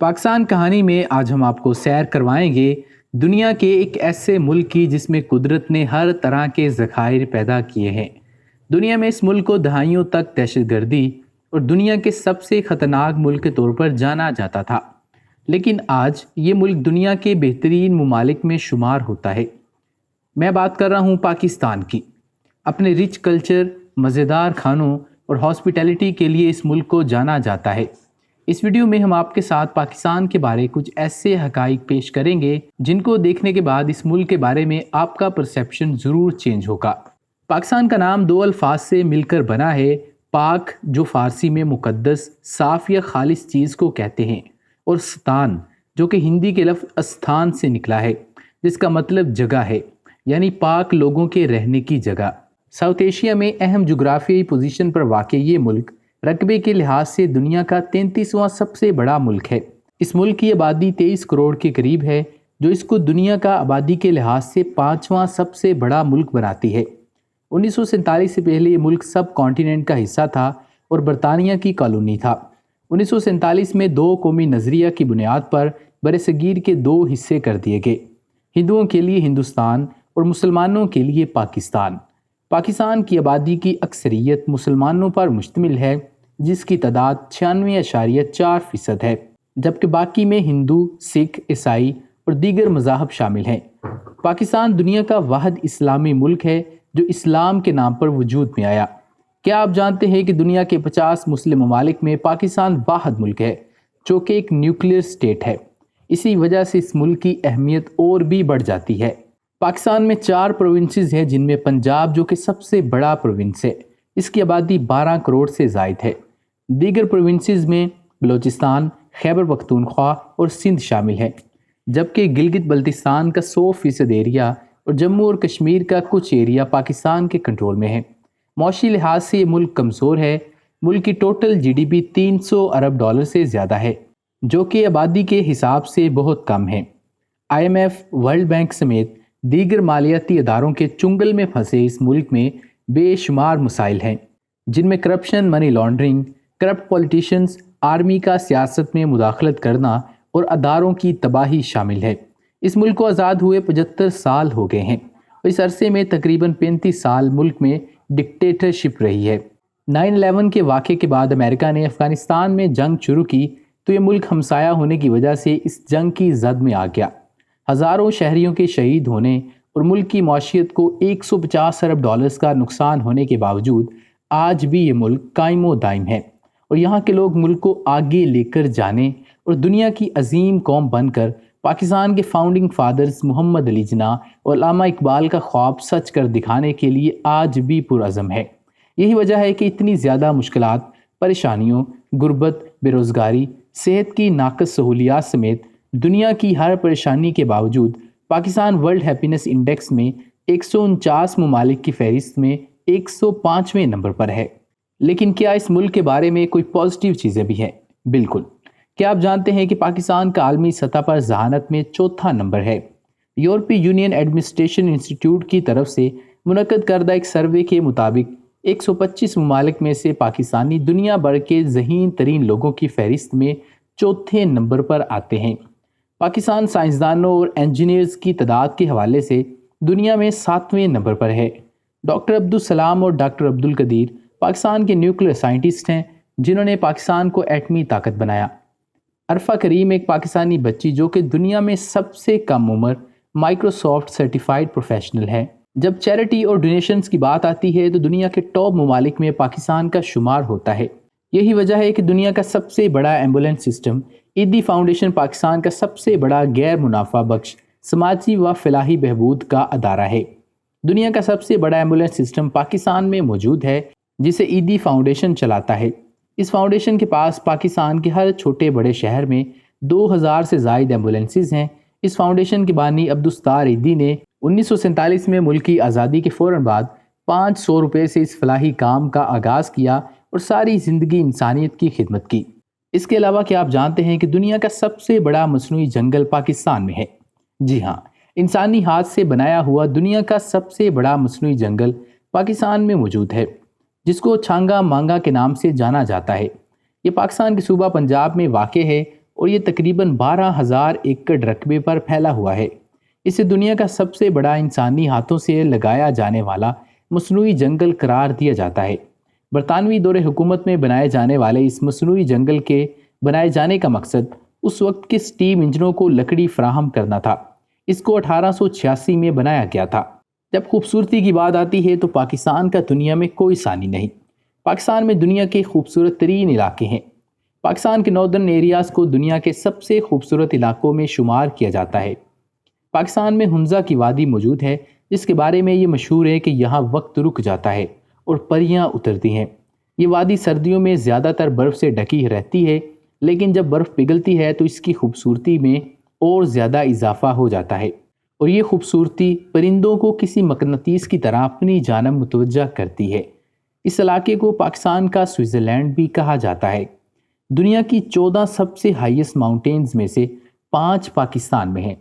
پاکستان کہانی میں آج ہم آپ کو سیر کروائیں گے دنیا کے ایک ایسے ملک کی جس میں قدرت نے ہر طرح کے ذخائر پیدا کیے ہیں۔ دنیا میں اس ملک کو دہائیوں تک دہشت گردی اور دنیا کے سب سے خطرناک ملک کے طور پر جانا جاتا تھا، لیکن آج یہ ملک دنیا کے بہترین ممالک میں شمار ہوتا ہے۔ میں بات کر رہا ہوں پاکستان کی۔ اپنے رچ کلچر، مزیدار کھانوں اور ہاسپٹیلٹی کے لیے اس ملک کو جانا جاتا ہے۔ اس ویڈیو میں ہم آپ کے ساتھ پاکستان کے بارے کچھ ایسے حقائق پیش کریں گے جن کو دیکھنے کے بعد اس ملک کے بارے میں آپ کا پرسیپشن ضرور چینج ہوگا۔ پاکستان کا نام دو الفاظ سے مل کر بنا ہے، پاک جو فارسی میں مقدس، صاف یا خالص چیز کو کہتے ہیں، اور ستان جو کہ ہندی کے لفظ استھان سے نکلا ہے جس کا مطلب جگہ ہے، یعنی پاک لوگوں کے رہنے کی جگہ۔ ساؤتھ ایشیا میں اہم جغرافیائی پوزیشن پر واقع یہ ملک رقبے کے لحاظ سے دنیا کا 33واں سب سے بڑا ملک ہے۔ اس ملک کی آبادی 23 کروڑ کے قریب ہے، جو اس کو دنیا کا آبادی کے لحاظ سے 5واں سب سے بڑا ملک بناتی ہے۔ 1947 سے پہلے یہ ملک سب کانٹیننٹ کا حصہ تھا اور برطانیہ کی کالونی تھا۔ 1947 میں دو قومی نظریہ کی بنیاد پر برصغیر کے دو حصے کر دیے گئے، ہندوؤں کے لیے ہندوستان اور مسلمانوں کے لیے پاکستان۔ پاکستان کی آبادی کی اکثریت مسلمانوں پر مشتمل ہے، جس کی تعداد 96.4% ہے، جبکہ باقی میں ہندو، سکھ، عیسائی اور دیگر مذاہب شامل ہیں۔ پاکستان دنیا کا واحد اسلامی ملک ہے جو اسلام کے نام پر وجود میں آیا۔ کیا آپ جانتے ہیں کہ دنیا کے 50 مسلم ممالک میں پاکستان واحد ملک ہے جو کہ ایک نیوکلیئر اسٹیٹ ہے؟ اسی وجہ سے اس ملک کی اہمیت اور بھی بڑھ جاتی ہے۔ پاکستان میں 4 پروونسز ہیں، جن میں پنجاب جو کہ سب سے بڑا پروونس ہے، اس کی آبادی 12 کروڑ سے زائد ہے۔ دیگر پروونسز میں بلوچستان، خیبر پختونخوا اور سندھ شامل ہیں، جبکہ گلگت بلتستان کا 100% ایریا اور جموں اور کشمیر کا کچھ ایریا پاکستان کے کنٹرول میں ہے۔ معاشی لحاظ سے یہ ملک کمزور ہے۔ ملک کی ٹوٹل جی ڈی پی $300 ارب سے زیادہ ہے، جو کہ آبادی کے حساب سے بہت کم ہے۔ IMF، ورلڈ بینک سمیت دیگر مالیاتی اداروں کے چنگل میں پھنسے اس ملک میں بے شمار مسائل ہیں، جن میں corruption, money laundering, corrupt politicians, army کا سیاست میں مداخلت کرنا اور اداروں کی تباہی شامل ہے۔ اس ملک کو آزاد ہوئے 75 سال ہو گئے ہیں اور اس عرصے میں تقریباً 35 سال ملک میں ڈکٹیٹرشپ رہی ہے۔ 9/11 کے واقعے کے بعد امریکہ نے افغانستان میں جنگ شروع کی تو یہ ملک ہمسایہ ہونے کی وجہ سے اس جنگ کی زد میں آ گیا۔ ہزاروں شہریوں کے شہید ہونے اور ملک کی معیشت کو $150 ارب کا نقصان ہونے کے باوجود آج بھی یہ ملک قائم و دائم ہے، اور یہاں کے لوگ ملک کو آگے لے کر جانے اور دنیا کی عظیم قوم بن کر پاکستان کے فاؤنڈنگ فادرز محمد علی جناح اور علامہ اقبال کا خواب سچ کر دکھانے کے لیے آج بھی پرعزم ہے۔ یہی وجہ ہے کہ اتنی زیادہ مشکلات، پریشانیوں، غربت، بے روزگاری، صحت کی ناقص سہولیات سمیت دنیا کی ہر پریشانی کے باوجود پاکستان ورلڈ ہیپینس انڈیکس میں 149 ممالک کی فہرست میں 105ویں نمبر پر ہے۔ لیکن کیا اس ملک کے بارے میں کوئی پازیٹیو چیزیں بھی ہیں؟ بالکل۔ کیا آپ جانتے ہیں کہ پاکستان کا عالمی سطح پر ذہانت میں 4تھا نمبر ہے؟ یورپی یونین ایڈمنسٹریشن انسٹیٹیوٹ کی طرف سے منعقد کردہ ایک سروے کے مطابق 125 ممالک میں سے پاکستانی دنیا بھر کے ذہین ترین لوگوں کی فہرست میں 4تھے نمبر پر آتے ہیں۔ پاکستان سائنسدانوں اور انجینئرز کی تعداد کے حوالے سے دنیا میں 7ویں نمبر پر ہے۔ ڈاکٹر عبدالسلام اور ڈاکٹر عبدالقدیر پاکستان کے نیوکلیئر سائنٹسٹ ہیں، جنہوں نے پاکستان کو ایٹمی طاقت بنایا۔ عرفہ کریم ایک پاکستانی بچی جو کہ دنیا میں سب سے کم عمر مائکروسافٹ سرٹیفائیڈ پروفیشنل ہے۔ جب چیریٹی اور ڈونیشنز کی بات آتی ہے تو دنیا کے ٹاپ ممالک میں پاکستان کا شمار ہوتا ہے۔ یہی وجہ ہے کہ دنیا کا سب سے بڑا ایمبولینس سسٹم عیدی فاؤنڈیشن پاکستان کا سب سے بڑا غیر منافع بخش سماجی و فلاحی بہبود کا ادارہ ہے۔ دنیا کا سب سے بڑا ایمبولینس سسٹم پاکستان میں موجود ہے، جسے عیدی فاؤنڈیشن چلاتا ہے۔ اس فاؤنڈیشن کے پاس پاکستان کے ہر چھوٹے بڑے شہر میں 2000 سے زائد ایمبولینسز ہیں۔ اس فاؤنڈیشن کے بانی عبدالستار عیدی نے 1947 میں ملک کی آزادی کے فوراً بعد $500 سے اس فلاحی کام کا آغاز کیا اور ساری زندگی انسانیت کی خدمت کی۔ اس کے علاوہ کیا آپ جانتے ہیں کہ دنیا کا سب سے بڑا مصنوعی جنگل پاکستان میں ہے؟ جی ہاں، انسانی ہاتھ سے بنایا ہوا دنیا کا سب سے بڑا مصنوعی جنگل پاکستان میں موجود ہے، جس کو چھانگا مانگا کے نام سے جانا جاتا ہے۔ یہ پاکستان کے صوبہ پنجاب میں واقع ہے اور یہ تقریباً 12,000 ایکڑ رقبے پر پھیلا ہوا ہے۔ اسے دنیا کا سب سے بڑا انسانی ہاتھوں سے لگایا جانے والا مصنوعی جنگل قرار دیا جاتا ہے۔ برطانوی دور حکومت میں بنائے جانے والے اس مصنوعی جنگل کے بنائے جانے کا مقصد اس وقت کے سٹیم انجنوں کو لکڑی فراہم کرنا تھا۔ اس کو 1886 میں بنایا گیا تھا۔ جب خوبصورتی کی بات آتی ہے تو پاکستان کا دنیا میں کوئی ثانی نہیں۔ پاکستان میں دنیا کے خوبصورت ترین علاقے ہیں۔ پاکستان کے ناردرن ایریاز کو دنیا کے سب سے خوبصورت علاقوں میں شمار کیا جاتا ہے۔ پاکستان میں ہنزا کی وادی موجود ہے، جس کے بارے میں یہ مشہور ہے کہ یہاں وقت رک جاتا ہے اور پریاں اترتی ہیں۔ یہ وادی سردیوں میں زیادہ تر برف سے ڈھکی رہتی ہے، لیکن جب برف پگھلتی ہے تو اس کی خوبصورتی میں اور زیادہ اضافہ ہو جاتا ہے، اور یہ خوبصورتی پرندوں کو کسی مقناطیس کی طرح اپنی جانب متوجہ کرتی ہے۔ اس علاقے کو پاکستان کا سوئٹزرلینڈ بھی کہا جاتا ہے۔ دنیا کی 14 سب سے ہائیسٹ ماؤنٹینز میں سے 5 پاکستان میں ہیں،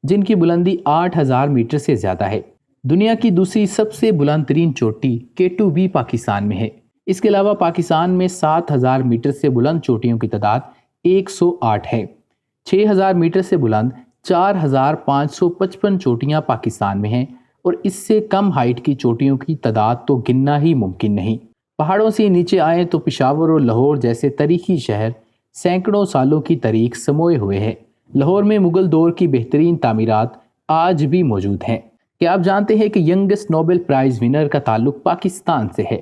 جن کی بلندی 8,000 میٹر سے زیادہ ہے۔ دنیا کی دوسری سب سے بلند ترین چوٹی K2 بھی پاکستان میں ہے۔ اس کے علاوہ پاکستان میں 7,000 میٹر سے بلند چوٹیوں کی تعداد 108 ہے۔ 6,000 میٹر سے بلند 4,555 چوٹیاں پاکستان میں ہیں، اور اس سے کم ہائٹ کی چوٹیوں کی تعداد تو گننا ہی ممکن نہیں۔ پہاڑوں سے نیچے آئیں تو پشاور اور لاہور جیسے تاریخی شہر سینکڑوں سالوں کی تاریخ سموئے ہوئے ہیں۔ لاہور میں مغل دور کی بہترین تعمیرات آج بھی موجود ہیں۔ کیا آپ جانتے ہیں کہ ینگسٹ نوبل پرائز ونر کا تعلق پاکستان سے ہے؟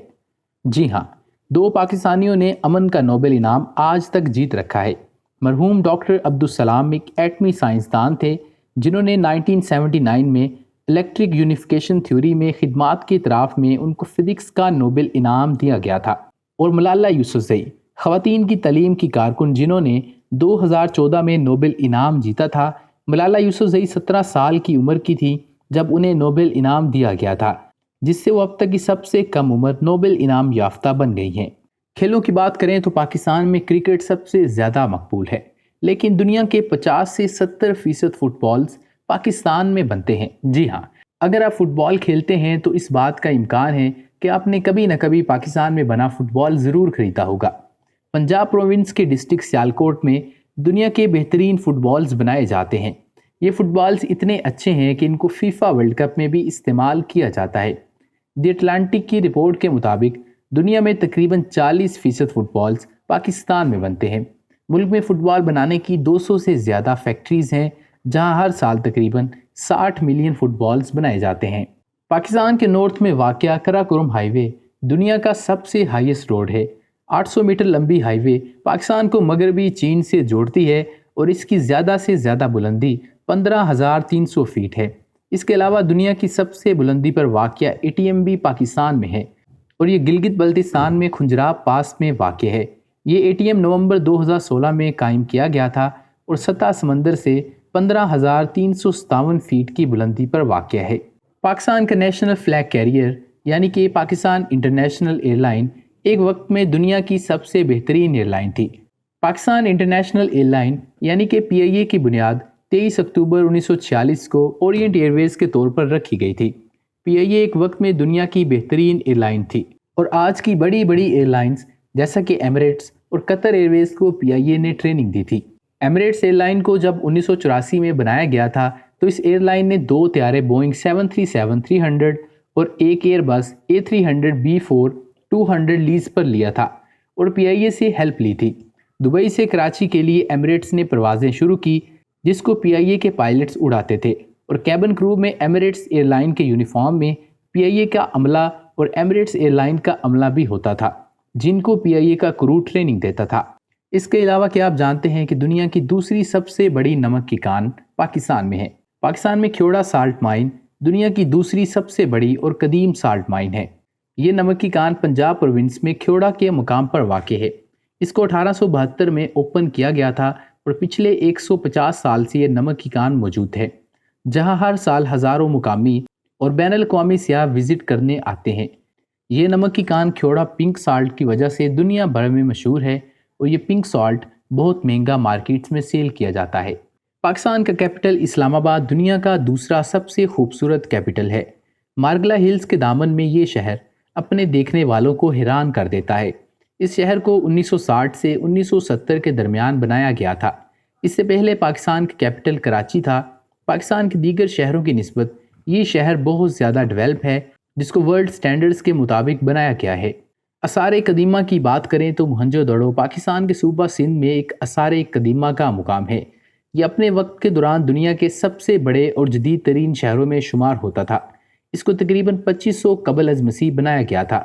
جی ہاں، 2 پاکستانیوں نے امن کا نوبل انعام آج تک جیت رکھا ہے۔ مرحوم ڈاکٹر عبدالسلام ایک ایٹمی سائنسدان تھے جنہوں نے 1979 میں الیکٹرک یونیفیکیشن تھیوری میں خدمات کے اعتراف میں ان کو فزکس کا نوبل انعام دیا گیا تھا۔ اور ملالہ یوسفزئی، خواتین کی تعلیم کی کارکن جنہوں نے 2014 میں نوبل انعام جیتا تھا۔ ملالہ یوسفزئی 17 سال کی عمر کی تھی جب انہیں نوبل انعام دیا گیا تھا، جس سے وہ اب تک کی سب سے کم عمر نوبل انعام یافتہ بن گئی ہیں۔ کھیلوں کی بات کریں تو پاکستان میں کرکٹ سب سے زیادہ مقبول ہے، لیکن دنیا کے 50 سے 70% فٹ بالز پاکستان میں بنتے ہیں۔ جی ہاں، اگر آپ فٹ بال کھیلتے ہیں تو اس بات کا امکان ہے کہ آپ نے کبھی نہ کبھی پاکستان میں بنا فٹ بال ضرور خریدا ہوگا۔ پنجاب پروونس کے ڈسٹرکٹ سیالکوٹ میں دنیا کے بہترین فٹ بالز بنائے جاتے ہیں۔ یہ فٹ بالز اتنے اچھے ہیں کہ ان کو فیفا ورلڈ کپ میں بھی استعمال کیا جاتا ہے۔ دی اٹلانٹک کی رپورٹ کے مطابق دنیا میں تقریباً 40% فٹ بالز پاکستان میں بنتے ہیں۔ ملک میں فٹ بال بنانے کی 200 سے زیادہ فیکٹریز ہیں، جہاں ہر سال تقریباً 60 ملین فٹ بالز بنائے جاتے ہیں۔ پاکستان کے نارتھ میں واقع قراقرم ہائی وے دنیا کا سب سے ہائیسٹ روڈ ہے۔ 800 میٹر لمبی ہائی وے پاکستان کو مغربی چین سے جوڑتی ہے، اور اس کی زیادہ سے زیادہ بلندی 15,300 فیٹ ہے۔ اس کے علاوہ دنیا کی سب سے بلندی پر واقع ATM بھی پاکستان میں ہے، اور یہ گلگت بلتستان میں کھنجراب پاس میں واقع ہے۔ یہ ATM نومبر 2016 میں قائم کیا گیا تھا اور سطح سمندر سے 15,357 فیٹ کی بلندی پر واقع ہے۔ پاکستان کا نیشنل فلیگ کیریئر یعنی کہ پاکستان انٹرنیشنل ایئر لائن ایک وقت میں دنیا کی سب سے بہترین ایئر لائن تھی۔ پاکستان انٹرنیشنل ایئر لائن یعنی کہ PIA کی بنیاد 23 اکتوبر 1946 کو اورینٹ ایئر ویز کے طور پر رکھی گئی تھی۔ PIA ایک وقت میں دنیا کی بہترین ایئر لائن تھی، اور آج کی بڑی بڑی ایئر لائنز جیسا کہ ایمریٹس اور قطر ایئر ویز کو PIA نے ٹریننگ دی تھی۔ ایمریٹس ایئر لائن کو جب 1984 میں بنایا گیا تھا تو اس ایئر لائن نے 2 طیارے بوئنگ 737-300 اور ایک ایئر بس A300B4-200 لیز پر لیا تھا اور PIA سے ہیلپ لی تھی۔ دبئی سے کراچی کے لیے ایمریٹس نے پروازیں شروع کی، جس کو PIA کے پائلٹس اڑاتے تھے، اور کیبن کرو میں ایمریٹس ایئر لائن کے یونیفارم میں PIA کا عملہ اور ایمریٹس ایئر لائن کا عملہ بھی ہوتا تھا، جن کو PIA کا کرو ٹریننگ دیتا تھا۔ اس کے علاوہ کیا آپ جانتے ہیں کہ دنیا کی دوسری سب سے بڑی نمک کی کان پاکستان میں ہے؟ پاکستان میں کھیوڑا سالٹ مائن دنیا کی دوسری سب سے بڑی اور قدیم سالٹ مائن ہے۔ یہ نمک کی کان پنجاب پروونس میں کھیوڑا کے مقام پر واقع ہے۔ اس کو 1872 میں اوپن کیا گیا تھا، اور پچھلے 150 سال سے یہ نمک کی کان موجود ہے، جہاں ہر سال ہزاروں مقامی اور بین الاقوامی سیاح وزٹ کرنے آتے ہیں۔ یہ نمک کی کان کھیوڑا پنک سالٹ کی وجہ سے دنیا بھر میں مشہور ہے، اور یہ پنک سالٹ بہت مہنگا مارکیٹس میں سیل کیا جاتا ہے۔ پاکستان کا کیپٹل اسلام آباد دنیا کا دوسرا سب سے خوبصورت کیپٹل ہے۔ مارگلا ہلز کے دامن میں یہ شہر اپنے دیکھنے والوں کو حیران کر دیتا ہے۔ اس شہر کو 1960 سے 1970 کے درمیان بنایا گیا تھا۔ اس سے پہلے پاکستان کا کیپٹل کراچی تھا۔ پاکستان کے دیگر شہروں کی نسبت یہ شہر بہت زیادہ ڈیولپ ہے، جس کو ورلڈ سٹینڈرڈز کے مطابق بنایا گیا ہے۔ آثار قدیمہ کی بات کریں تو موہنجو دڑو پاکستان کے صوبہ سندھ میں ایک آثار قدیمہ کا مقام ہے۔ یہ اپنے وقت کے دوران دنیا کے سب سے بڑے اور جدید ترین شہروں میں شمار ہوتا تھا۔ اس کو تقریباً 2500 قبل از مسیح بنایا گیا تھا۔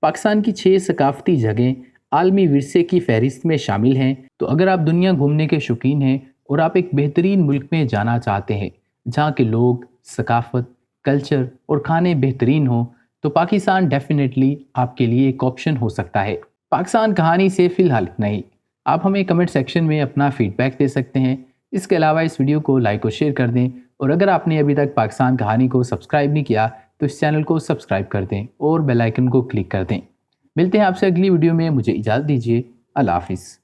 پاکستان کی 6 ثقافتی جگہیں عالمی ورثے کی فہرست میں شامل ہیں۔ تو اگر آپ دنیا گھومنے کے شوقین ہیں اور آپ ایک بہترین ملک میں جانا چاہتے ہیں جہاں کے لوگ، ثقافت، کلچر اور کھانے بہترین ہوں، تو پاکستان ڈیفینیٹلی آپ کے لیے ایک آپشن ہو سکتا ہے۔ پاکستان کہانی سے فی الحال اتنا ہی۔ آپ ہمیں کمنٹ سیکشن میں اپنا فیڈ بیک دے سکتے ہیں۔ اس کے علاوہ اس ویڈیو کو لائک اور شیئر کر دیں، اور اگر آپ نے ابھی تک پاکستان کہانی کو سبسکرائب نہیں کیا تو اس چینل کو سبسکرائب کر دیں اور بیل آئیکن کو کلک کر دیں۔ ملتے ہیں آپ سے اگلی ویڈیو میں، مجھے اجازت دیجیے، اللہ حافظ۔